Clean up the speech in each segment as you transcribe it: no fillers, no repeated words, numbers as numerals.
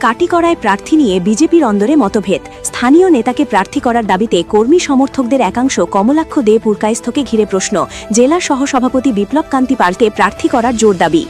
কাটিগড়ায় প্রার্থী নিয়ে বিজেপির অন্দরে মতভেদ। স্থানীয় নেতাকে প্রার্থী করার দাবিতে কর্মী সমর্থকদের একাংশ কমলাক্ষ দে পুরকায়স্থকে ঘিরে প্রশ্ন। জেলা সহসভাপতি বিপ্লব কান্তি পালকে প্রার্থী করার জোর দাবি।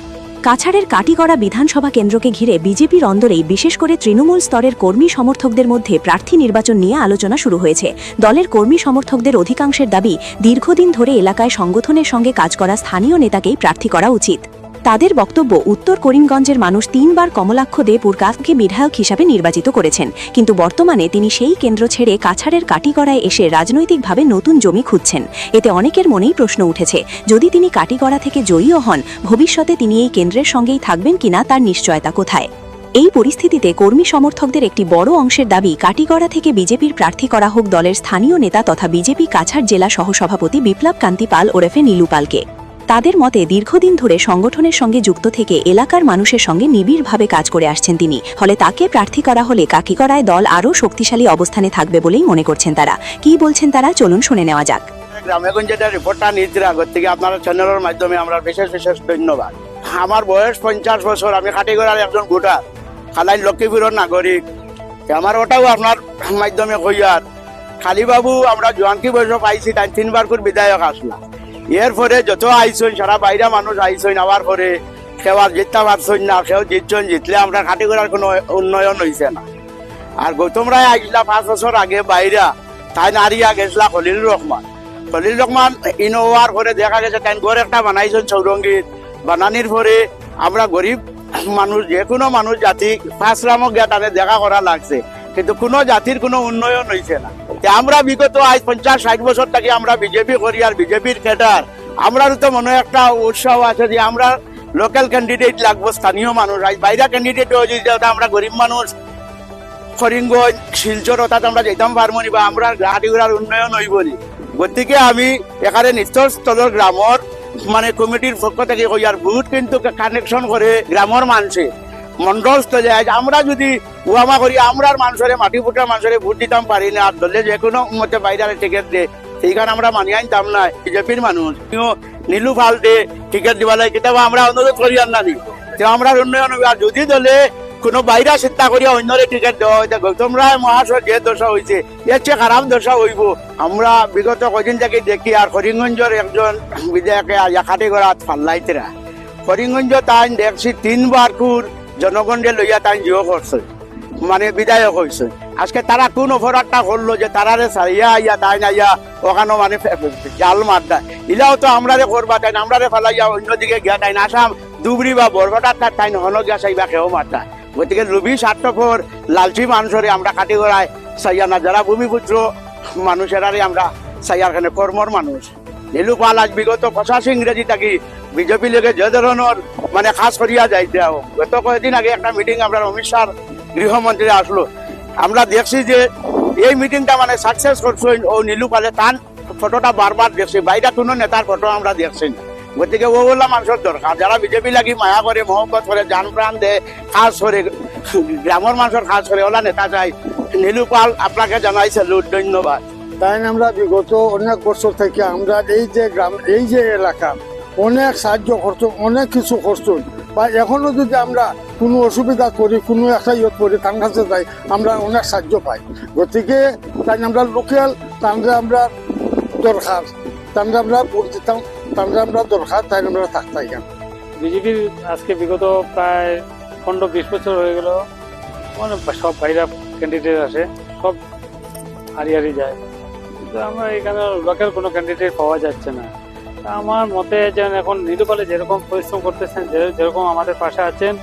কাছাড়ের কাটিগড়া বিধানসভা কেন্দ্রকে ঘিরে বিজেপির অন্দরেই বিশেষ করে তৃণমূল স্তরের কর্মী সমর্থকদের মধ্যে প্রার্থী নির্বাচন নিয়ে আলোচনা শুরু হয়েছে। দলের কর্মী সমর্থকদের অধিকাংশের দাবি, দীর্ঘদিন ধরে এলাকায় সংগঠনের সঙ্গে কাজ করা স্থানীয় নেতাকেই প্রার্থী করা উচিত। তাদের বক্তব্য, উত্তর করিমগঞ্জের মানুষ 3 বার কমলাক্ষ দে পুরকায়স্থকে বিধায়ক হিসাবে নির্বাচিত করেছেন, কিন্তু বর্তমানে তিনি সেই কেন্দ্র ছেড়ে কাছাড়ের কাটিগড়ায় এসে রাজনৈতিকভাবে নতুন জমি খুঁজছেন। এতে অনেকের মনেই প্রশ্ন উঠেছে, যদি তিনি কাটিগড়া থেকে জয়ীও হন, ভবিষ্যতে তিনি এই কেন্দ্রের সঙ্গেই থাকবেন কিনা তার নিশ্চয়তা কোথায়। এই পরিস্থিতিতে কর্মী সমর্থকদের একটি বড় অংশের দাবি, কাটিগড়া থেকে বিজেপির প্রার্থী করা হোক দলের স্থানীয় নেতা তথা বিজেপি কাছাড় জেলা সহসভাপতি বিপ্লব কান্তি পাল ওরফে নীলু পালকে। তাদের মতে, দীর্ঘদিন ধরে সংগঠনের সঙ্গে যুক্ত থেকে এলাকার মানুষের সঙ্গে নিবিড়ভাবে কাজ করে আসছেন তিনি, ফলে তাকে প্রার্থী করা হলে কাটিগড়ায় দল আরও শক্তিশালী অবস্থানে থাকবে বলেই মনে করছেন তারা। কি বলছেন তারা, চলুন শুনে নেওয়া যাক। গ্রামেগঞ্জে যে রিপোর্টটা নিয়েছিল আগর থেকে আপনারা চ্যানেলের মাধ্যমে আমরা বিশেষ বিশেষ ধন্যবাদ। আমার বয়স 50 বছর, আমি কাটিগড়ার একজন ভোটার, খালাই লক্ষ্মীপুরের নাগরিক। আমার ওটাও আপনার মাধ্যমে কইয়ার, খালিবাবু আমরা জোয়ানকি বয়স পাইছি, তাই 3 বার করে বিধায়ক আসলাম। এরপরে যত আইসন সারা বাইরে মানুষ আইসন, আবার পরে কেউ আর জিততে পারছেন না, কেউ জিতছেন, জিতলে আমরা কাটিগড়ার কোনো উন্নয়ন হয়েছে না। আর গৌতম রায় আইসলা 5 বছর আগে বাইরা, তাই নারিয়া গেছিলা খলিল রহমান ইনোভার পরে দেখা গেছে তাই ঘর একটা বানাইছেন চৌরঙ্গীর। বানানির পরে আমরা গরিব মানুষ, যে কোনো মানুষ জাতি 5 রামক গিয়া তাদের দেখা করা লাগছে, কিন্তু কোনো জাতির কোনো উন্নয়ন হয়েছে না। আমরা বিগত আজ 50-60 বছর থেকে আমরা বিজেপি করি, আর বিজেপির ক্যাডার আমরাও তো মনে একটা উৎসাহ আছে যে আমরা লোকাল ক্যান্ডিডেট লাগবো, স্থানীয় মানুষ। আজ বাইরে ক্যান্ডিডেট হয়েছে, আমরা গরিব মানুষ করিমগঞ্জ শিলচর অর্থাৎ আমরা যেতাম পারবো বা আমরা কাটিগড়ার উন্নয়ন হইব নি। গতিকে আমি এখানে নিত্যস্থলের গ্রামের মানে কমিটির পক্ষ থেকে কই, আর ভোট কিন্তু কানেকশন করে গ্রামের মানুষে মন্ডল স্থলে। আমরা যদি ওয়ামা করি আমরা মানুষের মাটি ফুটা মানুষের ভোট দিতাম পারি না, আর দলে যে কোনো মতে বাইরে টিকিট দে, সেইখানে আমরা মানিয়ে আনতাম না। বিজেপির মানুষ নীলু ফাল দে টিকিট দিবা লাগে, কিতাব আমরা অনুরোধ করি আর নানি আমরা উন্নয়ন হবে। আর যদি দলে কোনো বাইরা চিন্তা করিয়া অন্যরে টিকিট দেওয়া হয়েছে, গৌতম রায় মহাশয় যে দশা হয়েছে এর চেয়ে খারাপ দশা হইব আমরা বিগত কদিন থেকে দেখি। আর করিমগঞ্জের একজন বিধায়কে কাটিগড়া ফাল্লাইতেরা, করিমগঞ্জ তাই দেখছি 3 বার কুর জনগণকে লইয়া তাই জিও করছে, মানে বিধায়ক হয়েছে। আজকে তারা কোন অপরাধটা করলো যে তারারে সারিয়া আইয়া তাই না ইয়া ওখানে মানে জাল মারটা, ইলাও তো আমরারে করবা তাই আমরারে ফালাইয়া অন্যদিকে গিয়া তাই আসাম দুবরি বা বরগটার তাই হন গিয়া চাইবা কেউ মারটা। গতিকে লুবি স্বার্থপর লালচি মানুষরে আমরা কাটিগড়ায় চাইয়া না, যারা ভূমিপুত্র মানুষেরারে আমরা চাইয়ার কারণে কর্মর মানুষ। নীলু পাল আজ বিগত 85 ইংরেজি থাকি বিজেপি লেগে যে ধরনের মানে খাস করিয়া যাইতে। গত কয়েকদিন আগে একটা মিটিং আমরা অমিত শাহ গৃহমন্ত্রী আসলো, আমরা দেখছি যে এই মিটিংটা মানে সাকসেস করছেন ও নীলু পালে, তার ফটোটা বারবার দেখছি, বাইরে কোনো নেতার ফটো আমরা দেখছি না। গতিকে ও বললাম মানুষের দরকার, যারা বিজেপি লাগি মায়া করে মহব্বত করে জান প্রাণ দেয় কাজ করে গ্রামের মানুষের কাজ করে, ওলা নেতা চাই। নীলু পাল আপনাকে জানাই স্যালুট, ধন্যবাদ। তাই আমরা বিগত অনেক বছর থেকে আমরা এই যে গ্রাম এই যে এলাকা অনেক সাহায্য করছো, অনেক কিছু করছো, বা এখনো যদি আমরা কোনো অসুবিধা করি, কোনো একটা ইয়ে করি, তার কাছে যাই আমরা অনেক সাহায্য পাই। গতিকে তাই আমরা লোকাল তাহলে আমরা দরকার, তাহলে আমরা ভোট দিতাম, তাহলে আমরা দরকার, তাই আমরা থাকতাম। বিজেপির আজকে বিগত প্রায় 15-20 বছর হয়ে গেল, মানে সব বাইরা ক্যান্ডিডেট আসে, সব হারিয়ে যায়, কিন্তু আমরা এখানে লোকাল কোনো ক্যান্ডিডেট পাওয়া যাচ্ছে না। আমার মতে যেন এখন নীলু পালে যেরকম পরিশ্রম করতেছেন, যেরকম আমাদের পাশে আছেন,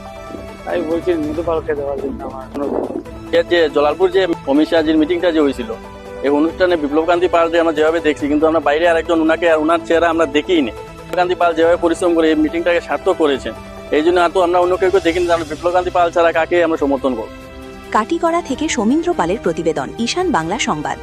তাই বলছি নীলু পালকে দেওয়ার জন্য আমার অনুরোধ। যে জলালপুর যে অমিত শাহজির মিটিংটা যে হয়েছিল, এই অনুষ্ঠানে বিপ্লব কান্তি পালকে আমরা যেভাবে দেখছি, কিন্তু আমরা বাইরে আরেকজন ওনাকে আর ওনার চেহারা আমরা দেখিই নি। বিপ্লব কান্তি পাল যেভাবে পরিশ্রম করে এই মিটিংটাকে সার্থক করেছেন, এই জন্য এত আমরা অন্য কেউ দেখিনি। আমরা বিপ্লব কান্তি পাল ছাড়া কাকে আমরা সমর্থন করব। কাটিগড়া থেকে সমীন্দ্র পালের প্রতিবেদন, ঈশান বাংলা সংবাদ।